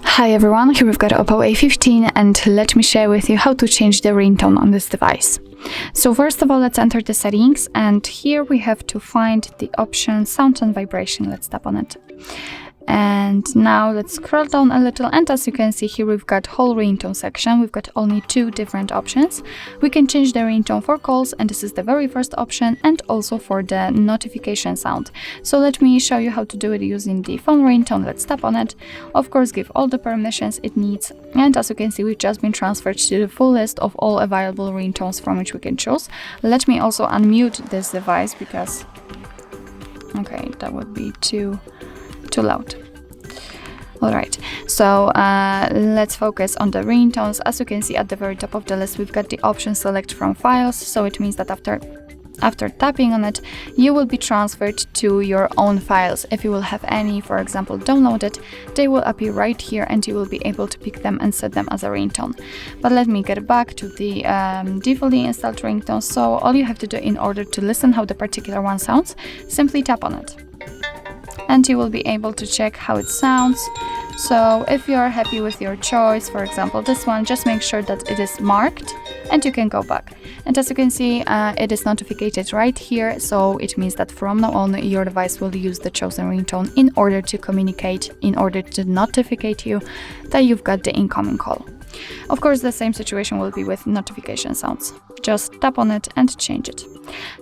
Hi everyone, here we've got OPPO A15 and let me share with you how to change the ringtone on this device. So first of all, let's enter the settings, and here we have to find the option sound and vibration. Let's tap on it. And now let's scroll down a little, and as you can see here, we've got whole ringtone section. We've got only two different options. We can change the ringtone for calls, and this is the very first option, and also for the notification sound. So let me show you how to do it using the phone ringtone. Let's tap on it. Of course, give all the permissions it needs, and as you can see, we've just been transferred to the full list of all available ringtones from which we can choose. Let me also unmute this device because, okay, that would be too loud. Alright, so let's focus on the ringtones. As you can see at the very top of the list, we've got the option select from files, so it means that after tapping on it, you will be transferred to your own files. If you will have any, for example, downloaded, they will appear right here and you will be able to pick them and set them as a ringtone. But let me get back to the defaultly installed ringtone. So all you have to do in order to listen how the particular one sounds, simply tap on it. And you will be able to check how it sounds. So if you are happy with your choice, for example this one, just make sure that it is marked and you can go back. And as you can see, it is notified right here, so it means that from now on your device will use the chosen ringtone in order to communicate, in order to notify you that you've got the incoming call. Of course, the same situation will be with notification sounds. Just tap on it and change it.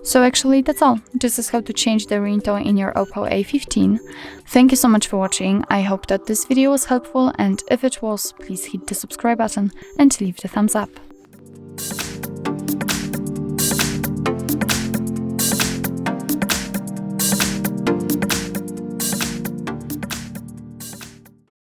So actually that's all. This is how to change the ringtone in your OPPO A15. Thank you so much for watching. I hope that this video was helpful, and if it was, please hit the subscribe button and leave the thumbs up.